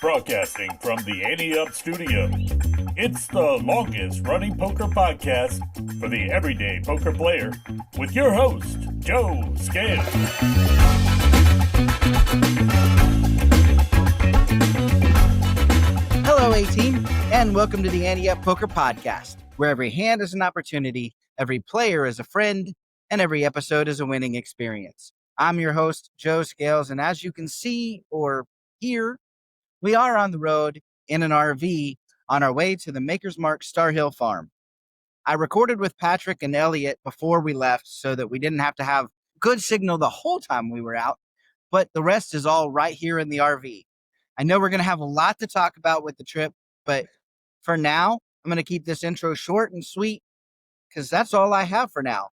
Broadcasting from the Ante Up studio, it's the longest running poker podcast for the everyday poker player with your host, Joe Scales. Hello, A-Team, and welcome to the Ante Up Poker Podcast, where every hand is an opportunity, every player is a friend, and every episode is a winning experience. I'm your host, Joe Scales, and as you can see or hear, we are on the road in an RV on our way to the Maker's Mark Star Hill Farm. I recorded with Patrick and Elliott before we left so that we didn't have to have good signal the whole time we were out, but the rest is all right here in the RV. I know we're going to have a lot to talk about with the trip, but for now, I'm going to keep this intro short and sweet because that's all I have for now.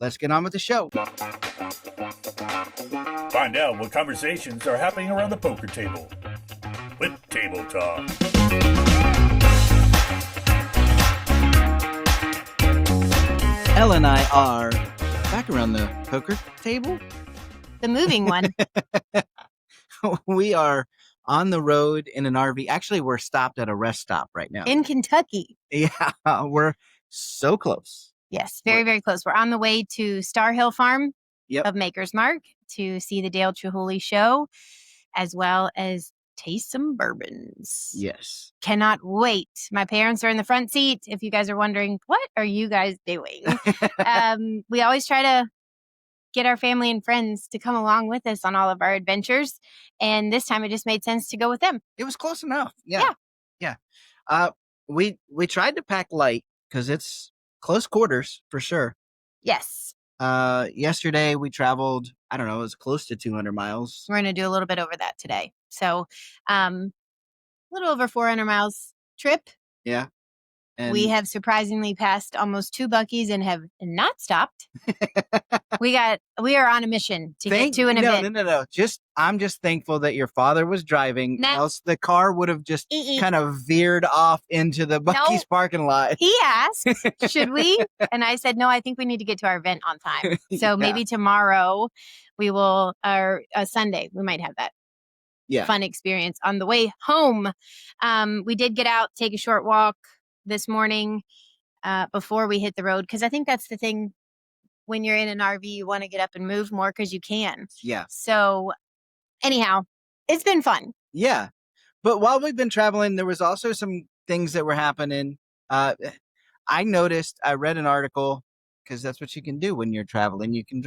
Let's get on with the show. Find out what conversations are happening around the poker table with Table Talk. Elle and I are back around the poker table. The moving one. We are on the road in an RV. Actually, we're stopped at a rest stop right now. In Kentucky. Yeah, we're so close. Yes, very, very close. We're on the way to Star Hill Farm Yep. of Maker's Mark to see the Dale Chihuly show, as well as taste some bourbons. Yes. Cannot wait. My parents are in the front seat. If you guys are wondering, what are you guys doing? We always try to get our family and friends to come along with us on all of our adventures. And this time it just made sense to go with them. It was close enough. Yeah. We tried to pack light because it's close quarters for sure. Yes. Yesterday we traveled, I don't know, it was close to 200 miles. We're going to do a little bit over that today. So a little over 400 miles trip. Yeah. And We have surprisingly passed almost 2 Buc-ee's and have not stopped. We are on a mission to get to an event. No. I'm just thankful that your father was driving, else the car would have just kind of veered off into the Buc-ee's parking lot. He asked, should we? And I said, no, I think we need to get to our event on time. So maybe tomorrow we will, or Sunday, we might have that fun experience on the way home. We did get out, take a short walk this morning before we hit the road, because I think that's the thing. When you're in an RV, you want to get up and move more because you can. Yeah. So anyhow, it's been fun. Yeah. But while we've been traveling, there was also some things that were happening. I read an article, because that's what you can do when you're traveling. You can,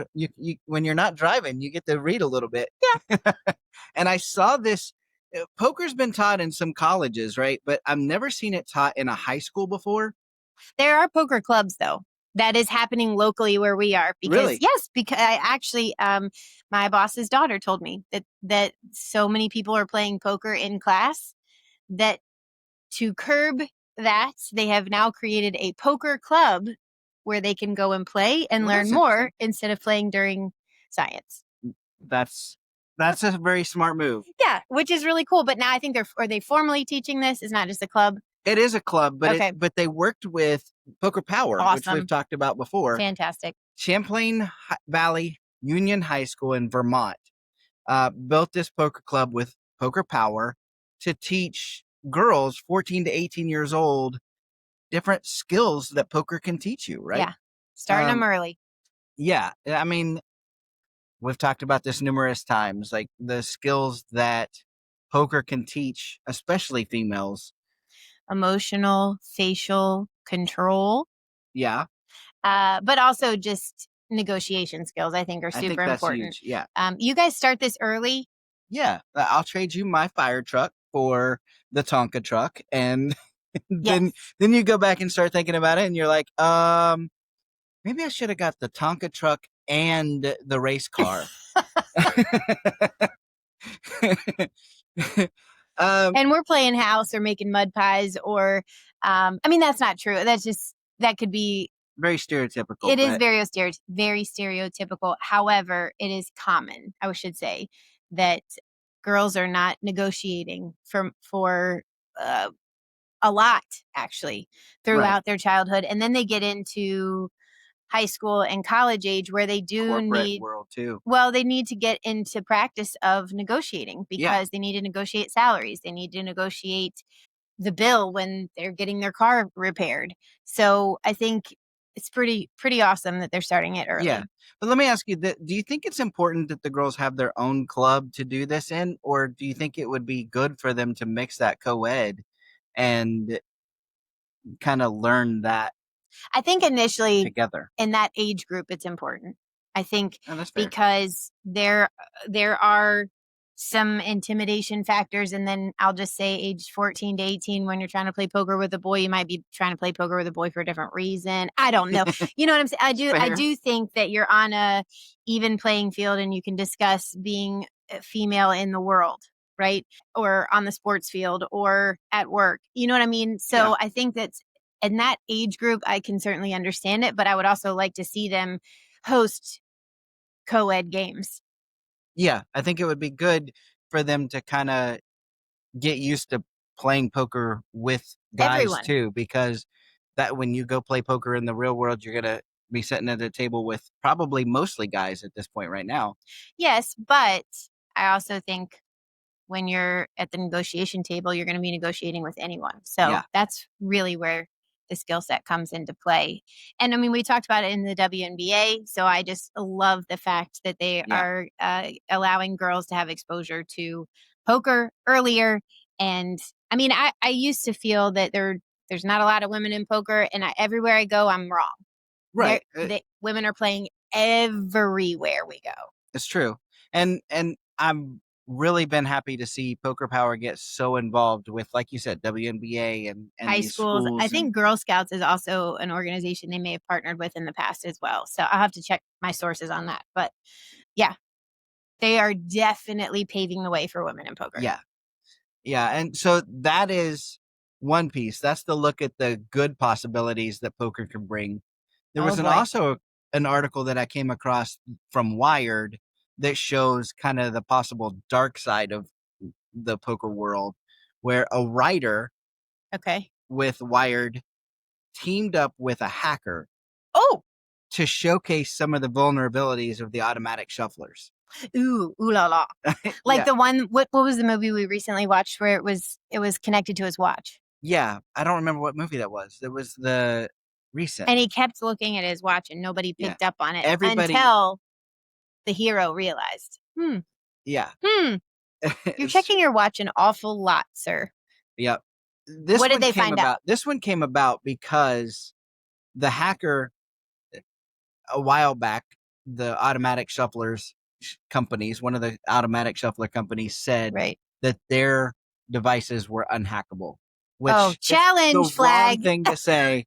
when you're not driving, you get to read a little bit. Yeah. And I saw this. Poker's been taught in some colleges, right? But I've never seen it taught in a high school before. There are poker clubs, though. That is happening locally where we are. Because, really? Yes, because I actually, my boss's daughter told me that so many people are playing poker in class that to curb that, they have now created a poker club where they can go and play and learn more instead of playing during science. That's a very smart move. Yeah, which is really cool. But now I think are they formally teaching this? It's not just a club. It is a club, but okay. But they worked with Poker Power, which we've talked about before. Fantastic. Champlain Valley Union High School in Vermont built this poker club with Poker Power to teach girls 14 to 18 years old different skills that poker can teach you, right? Yeah, starting them early. Yeah, I mean, we've talked about this numerous times, like the skills that poker can teach, especially females. Emotional, facial control. Yeah. But also just negotiation skills, I think, are super important. Huge. Yeah. You guys start this early? Yeah. I'll trade you my fire truck for the Tonka truck. And then you go back and start thinking about it. And you're like, maybe I should have got the Tonka truck and the race car. And we're playing house or making mud pies or, I mean, that's not true. That could be very stereotypical. It is very stereotypical. However, it is common, I should say, that girls are not negotiating for a lot, actually, throughout their childhood. And then they get into high school and college age where they do corporate need world too. Well, they need to get into practice of negotiating because they need to negotiate salaries. They need to negotiate the bill when they're getting their car repaired. So I think it's pretty awesome that they're starting it early. Yeah. But let me ask you, do you think it's important that the girls have their own club to do this in? Or do you think it would be good for them to mix that co-ed and kind of learn that I think initially together in that age group, it's important. I think that's fair. because there are some intimidation factors. And then I'll just say age 14 to 18, when you're trying to play poker with a boy, you might be trying to play poker with a boy for a different reason. I don't know. You know what I'm saying? I do think that you're on a even playing field and you can discuss being a female in the world, right? Or on the sports field or at work. You know what I mean? So I think that's in that age group, I can certainly understand it, but I would also like to see them host co-ed games. Yeah, I think it would be good for them to kind of get used to playing poker with guys too, because that when you go play poker in the real world, you're going to be sitting at a table with probably mostly guys at this point right now. Yes, but I also think when you're at the negotiation table, you're going to be negotiating with anyone. So that's really where the skill set comes into play. And I mean, we talked about it in the WNBA. So I just love the fact that they are allowing girls to have exposure to poker earlier. And I mean, I used to feel that there's not a lot of women in poker, and everywhere I go, I'm wrong. Right. Women are playing everywhere we go. It's true. And I'm really been happy to see Poker Power get so involved with, like you said, WNBA and high schools. I think Girl Scouts is also an organization they may have partnered with in the past as well. So I'll have to check my sources on that. But yeah, they are definitely paving the way for women in poker. Yeah. Yeah. And so that is one piece. That's the look at the good possibilities that poker can bring. There was also an article that I came across from Wired that shows kind of the possible dark side of the poker world, where a writer with Wired teamed up with a hacker to showcase some of the vulnerabilities of the automatic shufflers. Ooh la la. Like the one, what was the movie we recently watched where it was connected to his watch? Yeah, I don't remember what movie that was. It was the recent. And he kept looking at his watch and nobody picked up on it until the hero realized. Yeah. You're checking your watch an awful lot, sir. Yep. What did they find out? This one came about because the hacker, a while back, the automatic shufflers companies, one of the automatic shuffler companies said that their devices were unhackable. Which challenge flag. Wrong thing to say.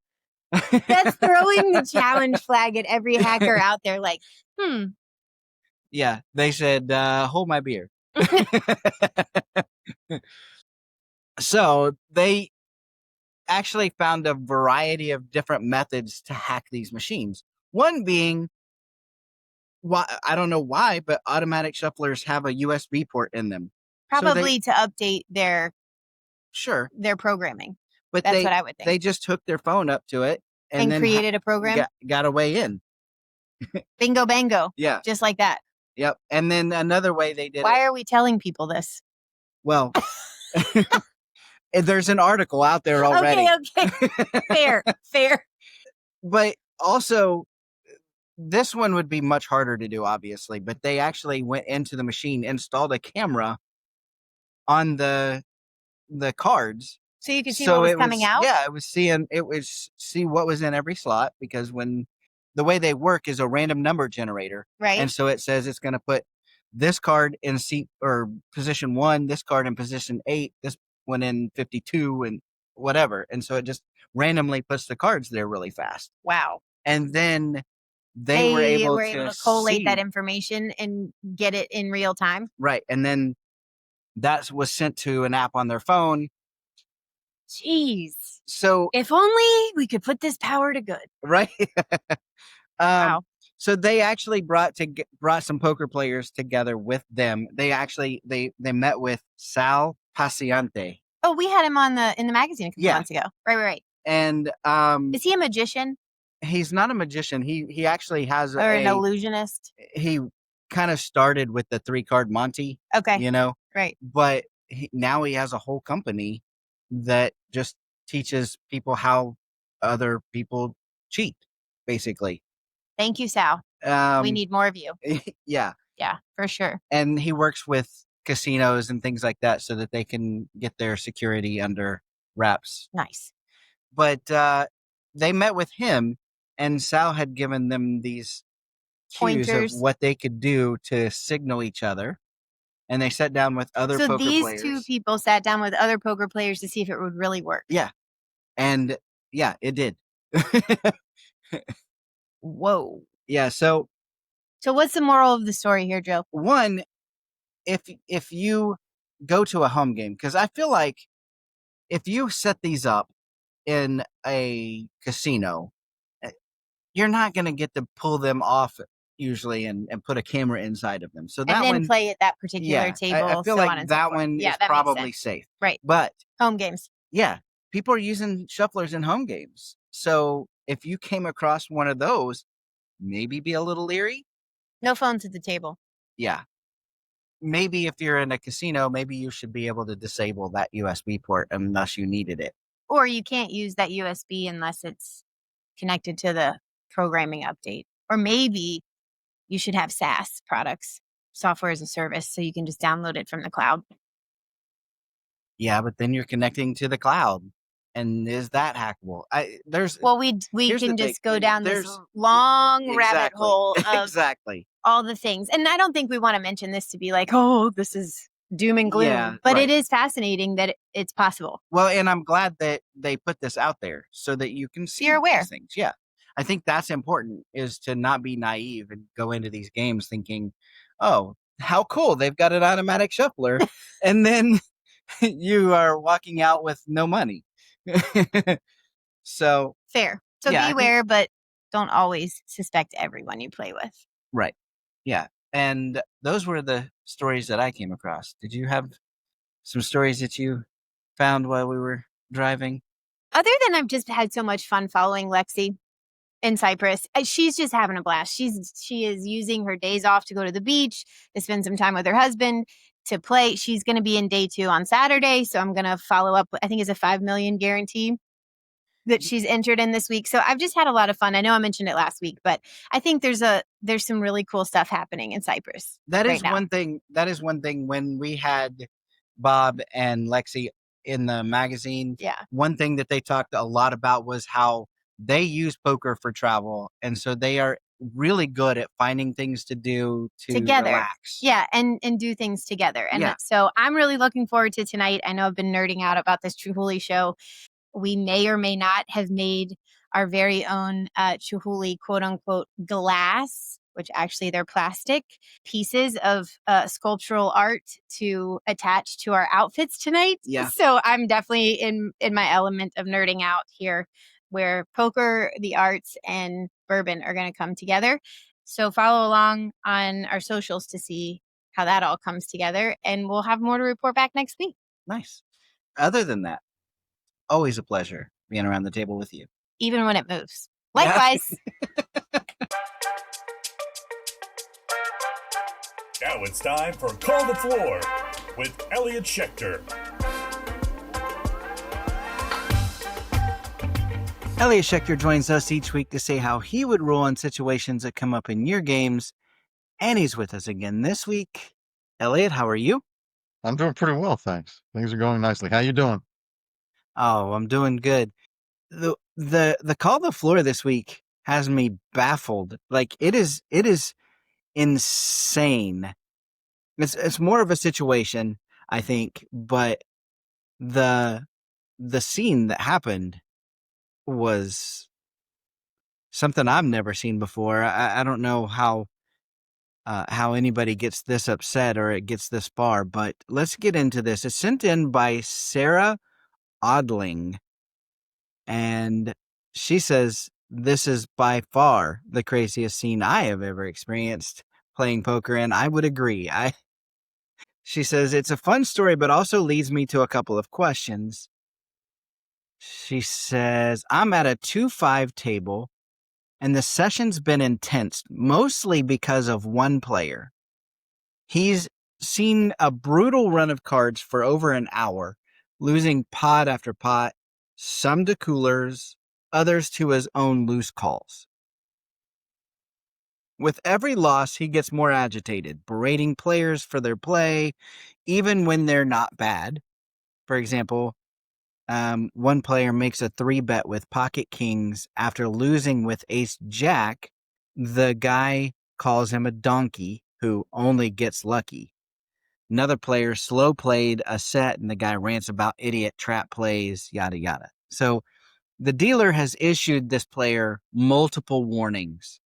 That's throwing the challenge flag at every hacker out there. Like, Yeah, they said, hold my beer. So they actually found a variety of different methods to hack these machines. One being, I don't know why, but automatic shufflers have a USB port in them. Probably to update their programming. But that's what I would think. They just hooked their phone up to it and then created a program. Got a way in. Bingo bango. Yeah. Just like that. Yep. And then another way they did Why are we telling people this? Well, there's an article out there already. Okay. Fair. But also, this one would be much harder to do, obviously. But they actually went into the machine, installed a camera on the cards. So you could see what was coming out? Yeah, it was see what was in every slot, because when the way they work is a random number generator. Right. And so it says it's going to put this card in seat or position 1, this card in position 8, this one in 52 and whatever. And so it just randomly puts the cards there really fast. Wow. And then they were able to collate that information and get it in real time. Right. And then that was sent to an app on their phone. Jeez. So if only we could put this power to good. Right. Wow. So they actually brought some poker players together with them. They actually they met with Sal Paciente. Oh, we had him in the magazine a couple months ago. Right. And is he a magician? he's not a magician. He actually has or an illusionist. He kind of started with the 3-card Monty. Okay. Right. But now he has a whole company that just teaches people how other people cheat, basically. Thank you, Sal. We need more of you. Yeah. Yeah, for sure. And he works with casinos and things like that so that they can get their security under wraps. Nice. But they met with him, and Sal had given them these cues Pointers of what they could do to signal each other. And they sat down with other poker players. So these two people sat down with other poker players to see if it would really work. Yeah. And yeah, it did. Whoa. Yeah. So what's the moral of the story here, Joe? One, if you go to a home game, because I feel like if you set these up in a casino, you're not going to get to pull them off usually and put a camera inside of them. So that and then one, play at that particular table. I feel like that one is probably safe. Right. But home games. Yeah. People are using shufflers in home games. So if you came across one of those, maybe be a little leery. No phones at the table. Yeah. Maybe if you're in a casino, maybe you should be able to disable that USB port unless you needed it. Or you can't use that USB unless it's connected to the programming update. Or maybe you should have SaaS products, software as a service, so you can just download it from the cloud. Yeah, but then you're connecting to the cloud. And is that hackable? We can just go down this long rabbit hole of all the things. And I don't think we want to mention this to be like, oh, this is doom and gloom. Yeah, but it is fascinating that it's possible. Well, and I'm glad that they put this out there so that you can see you're aware. These things. Yeah. I think that's important, is to not be naive and go into these games thinking, oh, how cool, they've got an automatic shuffler. And then you are walking out with no money. So fair. So beware, but don't always suspect everyone you play with. Right. Yeah. And those were the stories that I came across. Did you have some stories that you found while we were driving? Other than I've just had so much fun following Lexi in Cyprus. She's just having a blast. She is using her days off to go to the beach, to spend some time with her husband, to play. She's going to be in day 2 on Saturday. So I'm going to follow up. I think it's a 5 million guarantee that she's entered in this week. So I've just had a lot of fun. I know I mentioned it last week, but I think there's some really cool stuff happening in Cyprus. That is one thing. That is one thing. When we had Bob and Lexi in the magazine, one thing that they talked a lot about was how they use poker for travel. And so they are really good at finding things to do together. Relax. Yeah, and do things together. And so I'm really looking forward to tonight. I know I've been nerding out about this Chihuly show. We may or may not have made our very own Chihuly quote unquote glass, which actually they're plastic pieces of sculptural art to attach to our outfits tonight. Yeah. So I'm definitely in my element of nerding out here, where poker, the arts, and bourbon are going to come together. So follow along on our socials to see how that all comes together, and we'll have more to report back next week. Nice. Other than that, always a pleasure being around the table with you. Even when it moves. Likewise. Now it's time for Call the Floor with Elliott Schechter. Elliott Schechter joins us each week to say how he would rule in situations that come up in your games, and he's with us again this week. Elliott, how are you? I'm doing pretty well, thanks. Things are going nicely. How you doing? Oh, I'm doing good. The Call the Floor this week has me baffled. Like, it is insane. It's more of a situation, I think, but the scene that happened was something I've never seen before. I don't know how anybody gets this upset or it gets this far, but let's get into this. It's sent in by Sarah Odling, and she says, this is by far the craziest scene I have ever experienced playing poker, and I would agree. She says, it's a fun story, but also leads me to a couple of questions. She says, I'm at a 2-5 table and the session's been intense, mostly because of one player. He's seen a brutal run of cards for over an hour, losing pot after pot, some to coolers, others to his own loose calls. With every loss, he gets more agitated, berating players for their play, even when they're not bad. For example, one player makes a 3-bet with pocket kings after losing with ace jack. The guy calls him a donkey who only gets lucky. Another player slow played a set and the guy rants about idiot trap plays, yada, yada. So the dealer has issued this player multiple warnings.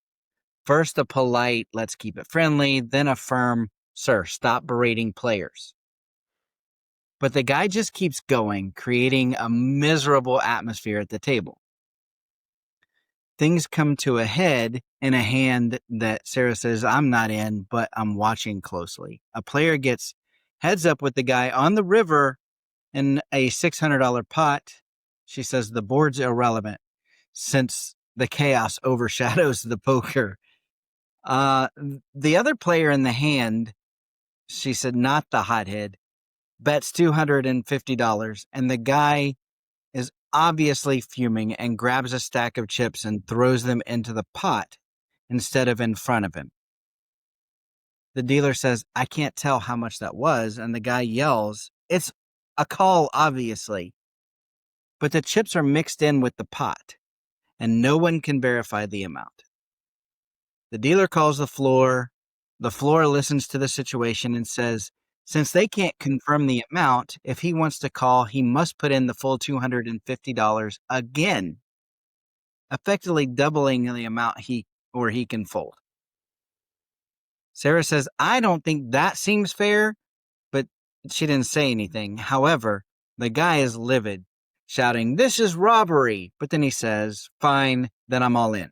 First, a polite, let's keep it friendly, then a firm, sir, stop berating players. But the guy just keeps going, creating a miserable atmosphere at the table. Things come to a head in a hand that Sarah says, I'm not in, but I'm watching closely. A player gets heads up with the guy on the river in a $600 pot. She says the board's irrelevant since the chaos overshadows the poker. The other player in the hand, she said, not the hothead, bets $250, and the guy is obviously fuming and grabs a stack of chips and throws them into the pot instead of in front of him. The dealer says, I can't tell how much that was, and the guy yells, it's a call, obviously. But the chips are mixed in with the pot, and no one can verify the amount. The dealer calls the floor. The floor listens to the situation and says, since they can't confirm the amount, if he wants to call, he must put in the full $250 again, effectively doubling the amount he can fold. Sarah says, I don't think that seems fair, but she didn't say anything. However, the guy is livid, shouting, this is robbery. But then he says, fine, then I'm all in.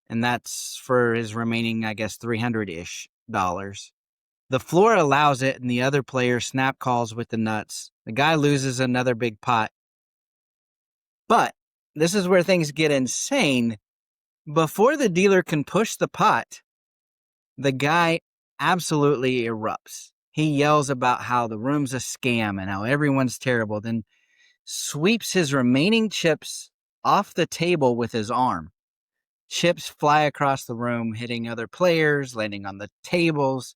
And that's for his remaining, I guess, $300-ish. The floor allows it, and the other player snap calls with the nuts. The guy loses another big pot. But this is where things get insane. Before the dealer can push the pot, the guy absolutely erupts. He yells about how the room's a scam and how everyone's terrible, then sweeps his remaining chips off the table with his arm. Chips fly across the room, hitting other players, landing on the tables,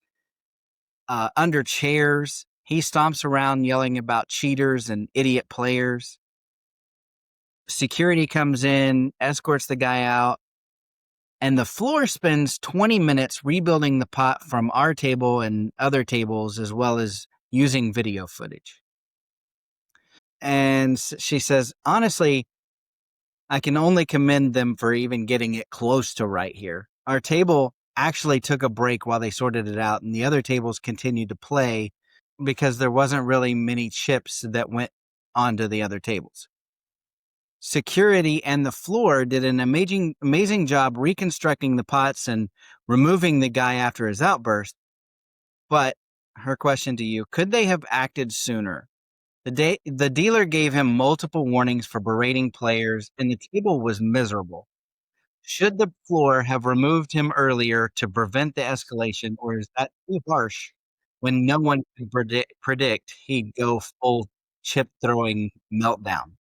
under chairs. He stomps around yelling about cheaters and idiot players. Security comes in, escorts the guy out, and the floor spends 20 minutes rebuilding the pot from our table and other tables, as well as using video footage. And she says, honestly, I can only commend them for even getting it close to right here. Our table actually took a break while they sorted it out, and the other tables continued to play because there wasn't really many chips that went onto the other tables. Security and the floor did an amazing job reconstructing the pots and removing the guy after his outburst. But her question to you, could they have acted sooner? The dealer gave him multiple warnings for berating players, and the table was miserable. Should the floor have removed him earlier to prevent the escalation, or is that too harsh when no one could predict he'd go full chip-throwing meltdown?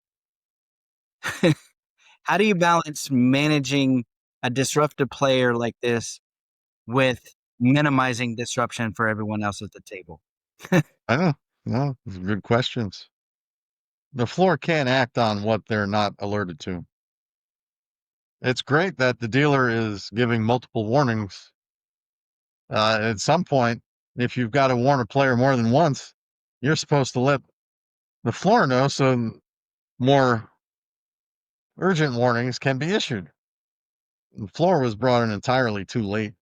How do you balance managing a disruptive player like this with minimizing disruption for everyone else at the table? I know. No, those are good questions. The floor can't act on what they're not alerted to. It's great that the dealer is giving multiple warnings. At some point, if you've got to warn a player more than once, you're supposed to let the floor know so more urgent warnings can be issued. The floor was brought in entirely too late.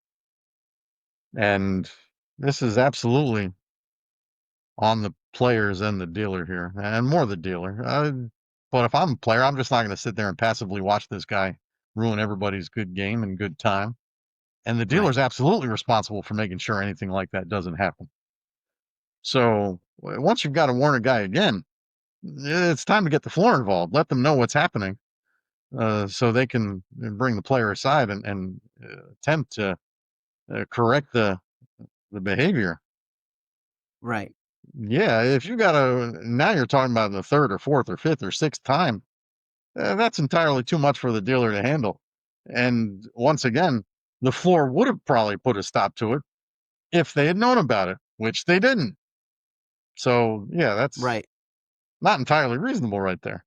And this is absolutely on the players and the dealer here, and more the dealer. But if I'm a player, I'm just not going to sit there and passively watch this guy ruin everybody's good game and good time. And the dealer's absolutely responsible for making sure anything like that doesn't happen. So once you've got to warn a guy again, it's time to get the floor involved. Let them know what's happening. so they can bring the player aside and attempt to correct the behavior. Right. Yeah, if you got now you're talking about the third or fourth or fifth or sixth time, that's entirely too much for the dealer to handle. And once again, the floor would have probably put a stop to it if they had known about it, which they didn't. So yeah, that's right. Not entirely reasonable right there.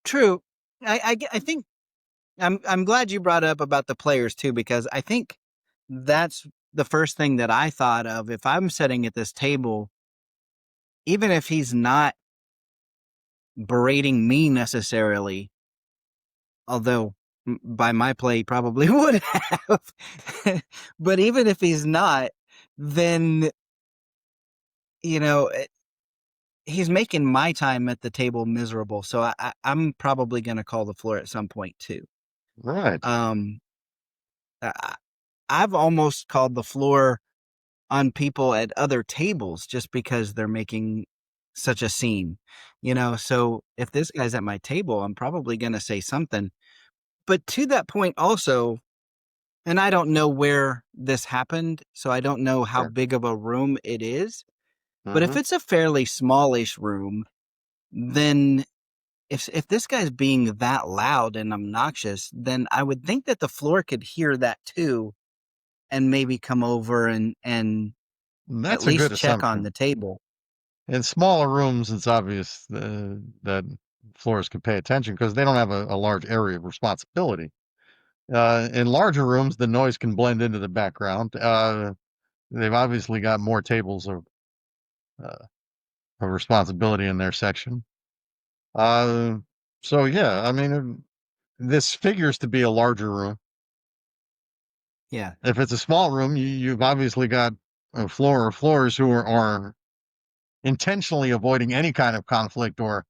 True. I think I'm glad you brought up about the players too, because I think that's the first thing that I thought of. If I'm sitting at this table, even if he's not berating me necessarily, although by my play he probably would have, but even if he's not, then, he's making my time at the table miserable. So I'm probably going to call the floor at some point too. Right. I've almost called the floor on people at other tables just because they're making such a scene, so if this guy's at my table, I'm probably going to say something. But to that point also, and I don't know where this happened, so I don't know how big of a room it is, but if it's a fairly smallish room, then if this guy's being that loud and obnoxious, then I would think that the floor could hear that too and maybe come over and That's at a least good check assumption. on the table. In smaller rooms, it's obvious that floors could pay attention because they don't have a large area of responsibility. In larger rooms, the noise can blend into the background. They've obviously got more tables of responsibility in their section. So yeah, I mean, this figures to be a larger room. Yeah. If it's a small room, you've obviously got a floor or floors who are intentionally avoiding any kind of conflict or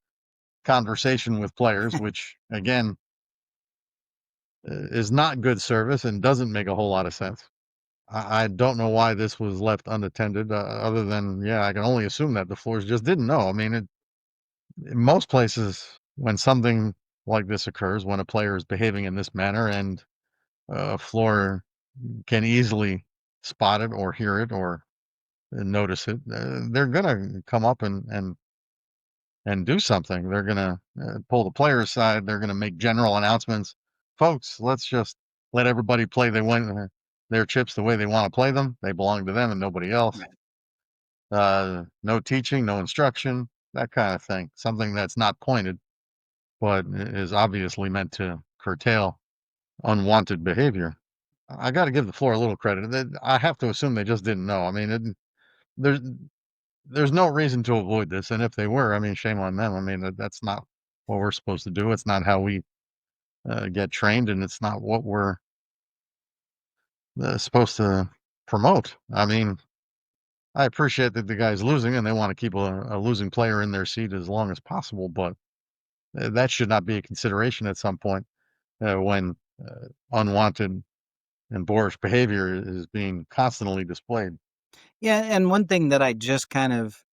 conversation with players, which again is not good service and doesn't make a whole lot of sense. I don't know why this was left unattended, other than, yeah, I can only assume that the floors just didn't know. I mean, in most places, when something like this occurs, when a player is behaving in this manner and a floor can easily spot it or hear it or notice it, they're going to come up and do something. They're going to pull the player aside. They're going to make general announcements. Folks, let's just let everybody play their chips the way they want to play them. They belong to them and nobody else. No teaching, no instruction, that kind of thing. Something that's not pointed, but is obviously meant to curtail unwanted behavior. I got to give the floor a little credit. I have to assume they just didn't know. I mean, there's there's no reason to avoid this, and if they were, I mean, shame on them. I mean, that's not what we're supposed to do. It's not how we get trained, and it's not what we're supposed to promote. I mean, I appreciate that the guy's losing, and they want to keep a losing player in their seat as long as possible, but that should not be a consideration at some point when unwanted and boorish behavior is being constantly displayed. Yeah, and one thing that I just kind of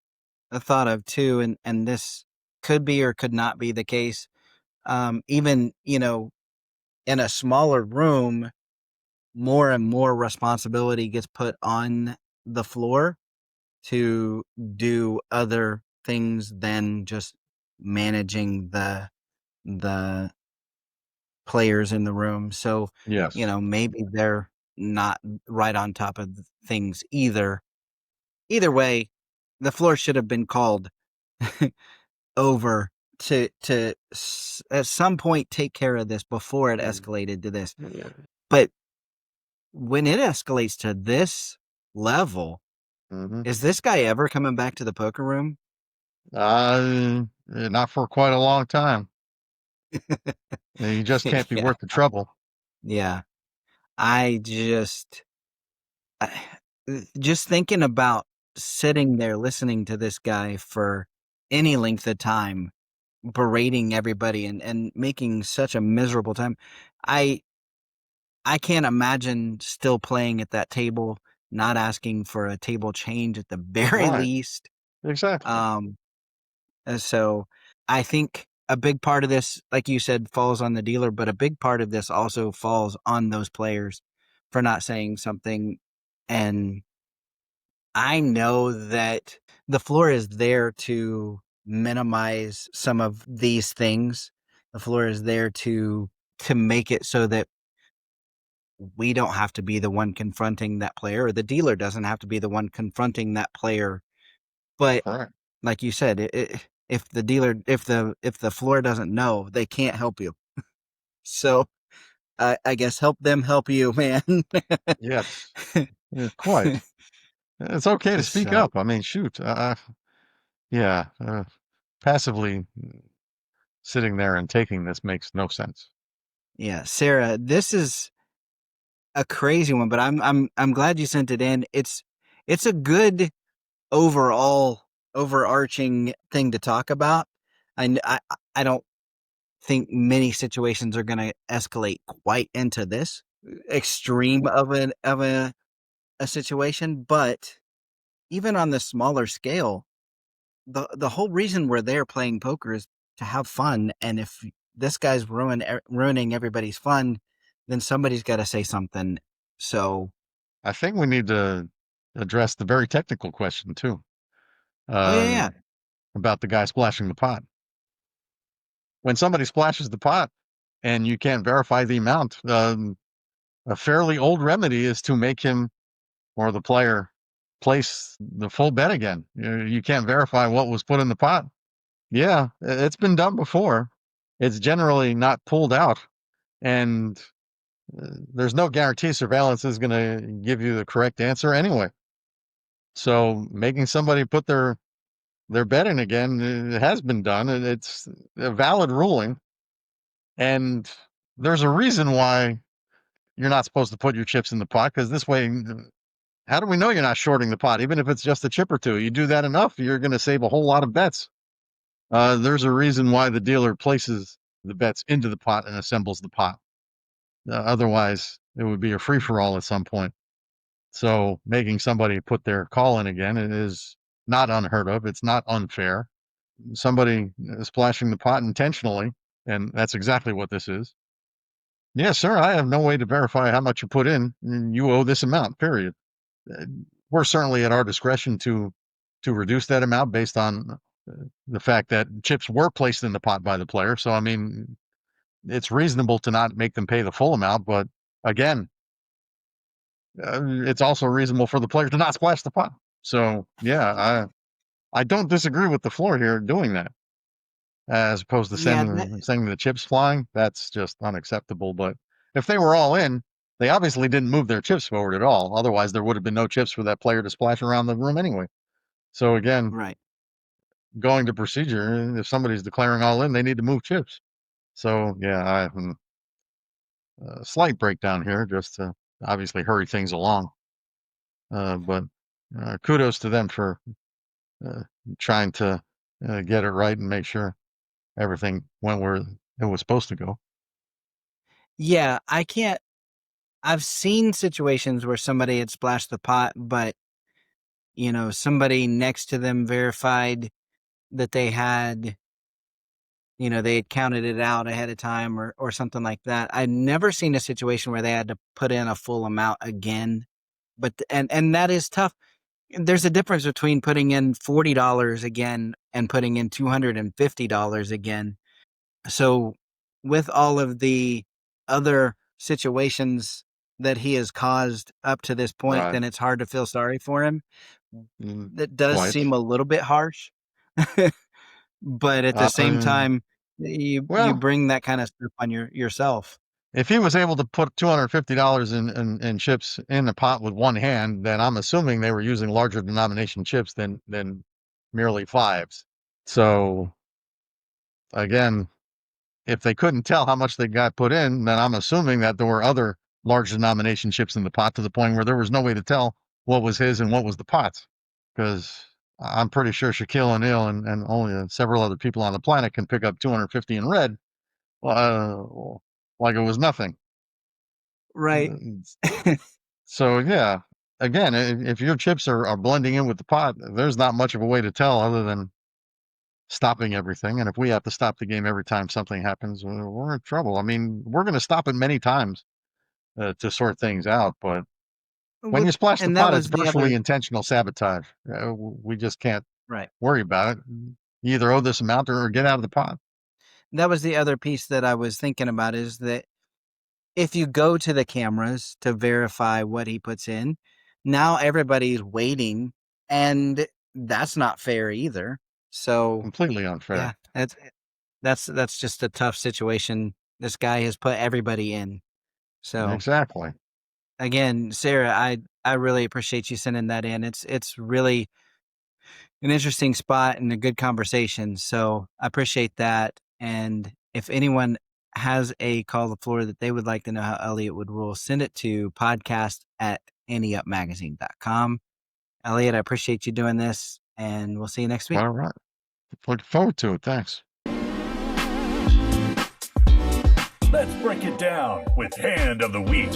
thought of too, and this could be or could not be the case, even, in a smaller room, more and more responsibility gets put on the floor to do other things than just managing the players in the room. So, Yes. maybe they're not right on top of things either. Either way, the floor should have been called over to at some point take care of this before it escalated to this. But when it escalates to this level, is this guy ever coming back to the poker room? Not for quite a long time. You just can't be worth the trouble. Yeah. I just thinking about sitting there listening to this guy for any length of time, berating everybody and making such a miserable time. I can't imagine still playing at that table, not asking for a table change at the very Right. least. Exactly. So I think a big part of this, like you said, falls on the dealer, but a big part of this also falls on those players for not saying something. And I know that the floor is there to minimize some of these things. The floor is there to make it so that we don't have to be the one confronting that player, or the dealer doesn't have to be the one confronting that player. But like you said, if the floor doesn't know, they can't help you. So I guess help them help you, man. Yes, quite. It's okay to speak So, up. I mean, shoot. Yeah, passively sitting there and taking this makes no sense. yeah, Sarah, this is a crazy one, but I'm glad you sent it in. It's a good overarching thing to talk about. I don't think many situations are going to escalate quite into this extreme of a situation, but even on the smaller scale, the whole reason we're there playing poker is to have fun. And if this guy's ruining everybody's fun, then somebody's got to say something. So I think we need to address the very technical question too, yeah. about the guy splashing the pot. When somebody splashes the pot and you can't verify the amount, a fairly old remedy is to make him or the player place the full bet again. You can't verify what was put in the pot. Yeah, it's been done before. It's generally not pulled out, and there's no guarantee surveillance is going to give you the correct answer anyway. So making somebody put their bet in again, it has been done, and it's a valid ruling. And there's a reason why you're not supposed to put your chips in the pot, because this way, how do we know you're not shorting the pot? Even if it's just a chip or two, you do that enough, you're going to save a whole lot of bets. There's a reason why the dealer places the bets into the pot and assembles the pot. Otherwise, it would be a free for all at some point. So making somebody put their call in again is not unheard of. It's not unfair. Somebody splashing the pot intentionally, and that's exactly what this is. Yes, sir, I have no way to verify how much you put in. You owe this amount, period. We're certainly at our discretion to reduce that amount based on the fact that chips were placed in the pot by the player. So, I mean, it's reasonable to not make them pay the full amount. But again, it's also reasonable for the player to not splash the pot. So, yeah, I don't disagree with the floor here doing that, as opposed to sending the chips flying. That's just unacceptable. But if they were all in, they obviously didn't move their chips forward at all. Otherwise, there would have been no chips for that player to splash around the room anyway. So again, going to procedure, if somebody's declaring all in, they need to move chips. So yeah, a slight breakdown here, just to obviously hurry things along. But kudos to them for trying to get it right and make sure everything went where it was supposed to go. Yeah, I've seen situations where somebody had splashed the pot, but somebody next to them verified that they had counted it out ahead of time or something like that. I've never seen a situation where they had to put in a full amount again. But and that is tough. There's a difference between putting in $40 again and putting in $250 again. So with all of the other situations that he has caused up to this point, then it's hard to feel sorry for him. That does seem a little bit harsh. But at the same time, you bring that kind of stuff on yourself. If he was able to put $250 in chips in the pot with one hand, then I'm assuming they were using larger denomination chips than merely fives. So again, if they couldn't tell how much they got put in, then I'm assuming that there were other large denomination chips in the pot to the point where there was no way to tell what was his and what was the pot's. Because I'm pretty sure Shaquille O'Neal and only several other people on the planet can pick up 250 in red, like it was nothing. Right. So yeah, again, if your chips are blending in with the pot, there's not much of a way to tell other than stopping everything. And if we have to stop the game every time something happens, we're in trouble. I mean, we're going to stop it many times to sort things out. But when you splash the And that pot, it's was the other virtually intentional sabotage. We just can't right. worry about it. You either owe this amount or get out of the pot. That was the other piece that I was thinking about, is that if you go to the cameras to verify what he puts in, now everybody's waiting, and that's not fair either. So Completely unfair. yeah, that's just a tough situation. This guy has put everybody in. So Exactly. again, Sarah, I really appreciate you sending that in. It's really an interesting spot and a good conversation. So I appreciate that. And if anyone has a call the floor that they would like to know how Elliott would rule, send it to podcast@anteupmagazine.com. Elliott, I appreciate you doing this, and we'll see you next week. All right. Look forward to it. Thanks. Let's break it down with Hand of the Week.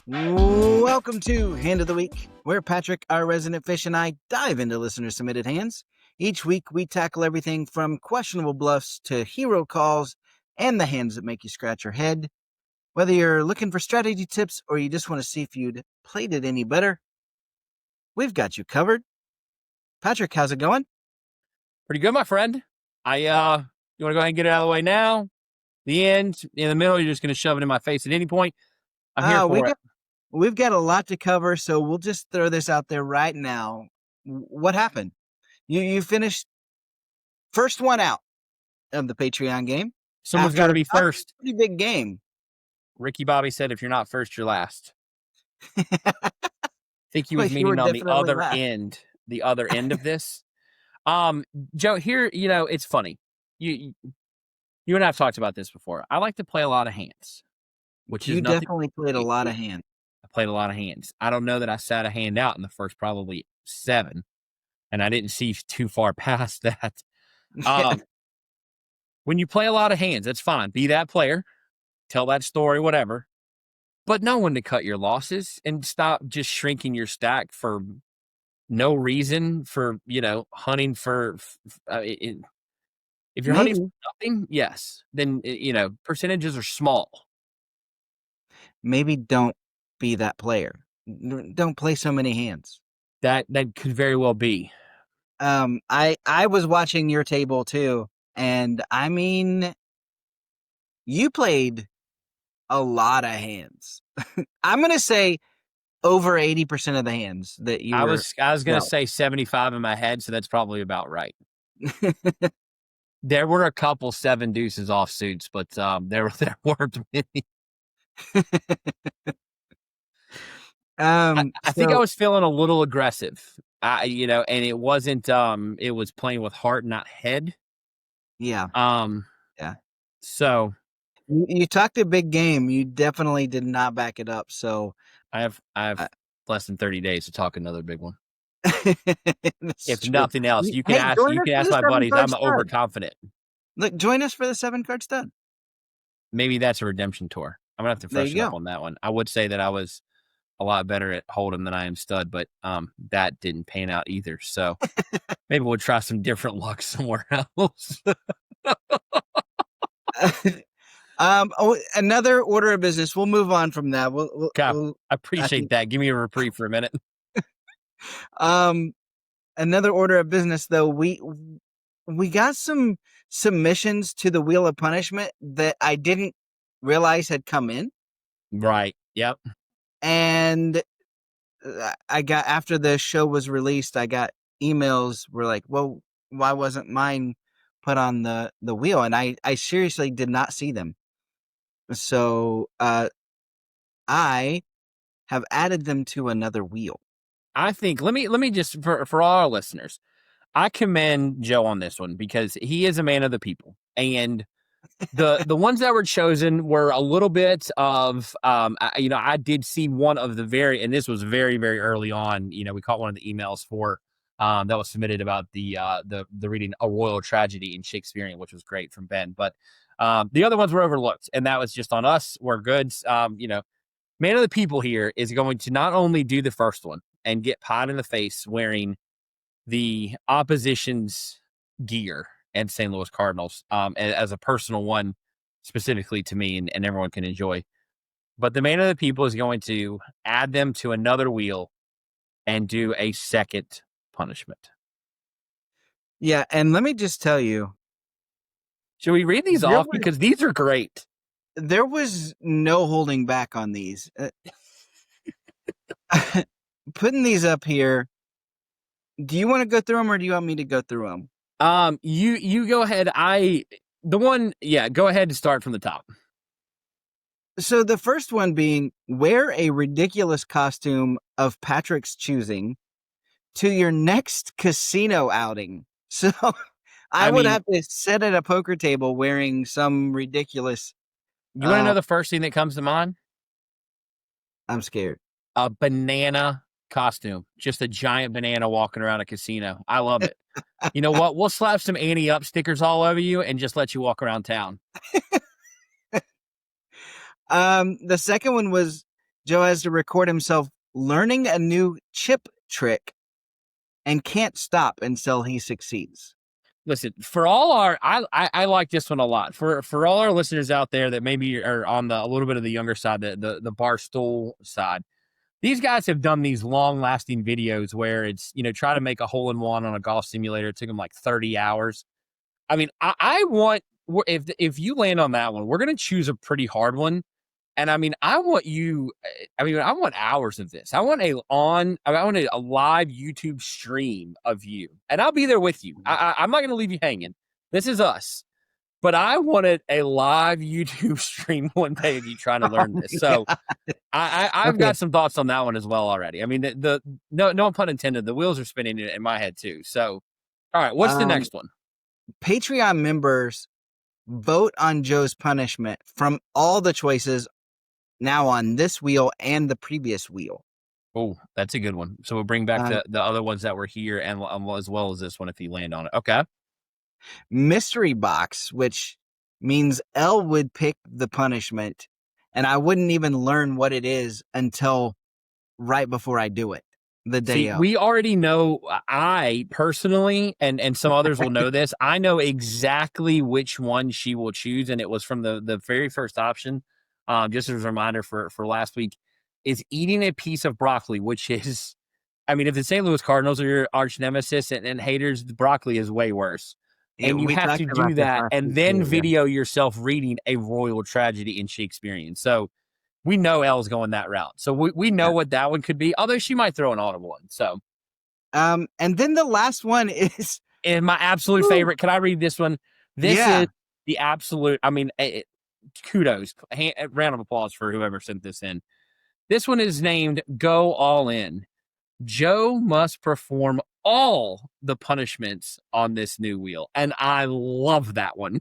Welcome to Hand of the Week, where Patrick, our resident fish, and I dive into listener-submitted hands. Each week, we tackle everything from questionable bluffs to hero calls and the hands that make you scratch your head. Whether you're looking for strategy tips or you just want to see if you'd played it any better, we've got you covered. Patrick, how's it going? Pretty good, my friend. You want to go ahead and get it out of the way now? The end, in the middle, you're just going to shove it in my face at any point. I'm here for it. We've got a lot to cover, so we'll just throw this out there right now. What happened? You finished first one out of the Patreon game. Someone's got to be first. Pretty big game. Ricky Bobby said, if you're not first, you're last. I think he was meaning on the other end of this. Joe, here, it's funny. You and I have talked about this before. I like to play a lot of hands, which you definitely played a lot of hands. I played a lot of hands. I don't know that I sat a hand out in the first probably 7, and I didn't see too far past that. When you play a lot of hands, that's fine. Be that player, tell that story, whatever. But know when to cut your losses and stop just shrinking your stack for no reason, for, hunting for, if you're hunting for nothing, yes, then, percentages are small. Maybe don't be that player. Don't play so many hands. That could very well be. I was watching your table too, and I mean, you played a lot of hands. I'm gonna say over 80% of the hands that you. I was gonna say 75 in my head, so that's probably about right. There were a couple 7 deuces offsuits, but there weren't many. I think I was feeling a little aggressive, and it wasn't. It was playing with heart, not head. Yeah. Yeah. So you talked a big game. You definitely did not back it up. So I have less than 30 days to talk another big one. If true. nothing else, you can ask my buddies. I'm overconfident. Look, join us for the 7-card stud. Maybe that's a redemption tour. I'm gonna have to freshen up on that one. I would say that I was a lot better at hold'em than I am stud, but that didn't pan out either. So maybe we'll try some different luck somewhere else. Another order of business. We'll move on from that. I appreciate that. Give me a reprieve for a minute. Another order of business, though. We got some submissions to the Wheel of Punishment that I didn't realize had come in. Right. Yep. And I got, after the show was released, I got emails were like, well, why wasn't mine put on the wheel? And I seriously did not see them. So I have added them to another wheel. I think, let me just, for all our listeners, I commend Joe on this one because he is a man of the people. And the ones that were chosen were a little bit of, I did see one of the and this was very, very early on. We caught one of the emails for that was submitted about the reading A Royal Tragedy in Shakespearean, which was great from Ben. But the other ones were overlooked, and that was just on us. We're good. Man of the people here is going to not only do the first one and get pied in the face wearing the opposition's gear and St. Louis Cardinals as a personal one, specifically to me, and everyone can enjoy. But the man of the people is going to add them to another wheel and do a second punishment. Yeah, and let me just tell you. Should we read these off? Because these are great. There was no holding back on these. Putting these up here. Do you want to go through them, or do you want me to go through them? You go ahead. Go ahead and start from the top. So the first one being, wear a ridiculous costume of Patrick's choosing to your next casino outing. So I would have to sit at a poker table wearing some ridiculous. You want to know the first thing that comes to mind? I'm scared. A banana costume, just a giant banana walking around a casino. I love it. You know what? We'll slap some Ante Up stickers all over you and just let you walk around town. The second one was Joe has to record himself learning a new chip trick and can't stop until he succeeds. Listen, for all our, I like this one a lot. For all our listeners out there that maybe are on a little bit of the younger side, the Barstool side, these guys have done these long-lasting videos where it's, try to make a hole-in-one on a golf simulator. It took them like 30 hours. I mean, I want, if you land on that one, we're going to choose a pretty hard one. And I mean, I want hours of this. I want a live YouTube stream of you, and I'll be there with you. I'm not going to leave you hanging. This is us, but I wanted a live YouTube stream one day of you trying to learn this. So I've got some thoughts on that one as well already. I mean, no pun intended. The wheels are spinning in my head too. So, all right, what's the next one? Patreon members vote on Joe's punishment from all the choices now on this wheel and the previous wheel. Oh, that's a good one. So we'll bring back the other ones that were here and as well as this one if you land on it. Okay. Mystery box, which means Elle would pick the punishment, and I wouldn't even learn what it is until right before I do it. The day of. We already know, I personally, and some others will know this, I know exactly which one she will choose, and it was from the very first option. Just as a reminder for last week, is eating a piece of broccoli, which is, I mean, if the St. Louis Cardinals are your arch nemesis and haters, broccoli is way worse. And you have to do that and then video yourself reading a royal tragedy in Shakespearean. So we know Elle's going that route. So we know what that one could be, although she might throw an audible one. So, and then the last one is my absolute favorite. Can I read this one? This is the absolute, I mean, kudos, round of applause for whoever sent this in. This one is named Go All In. Joe must perform all the punishments on this new wheel. And I love that one.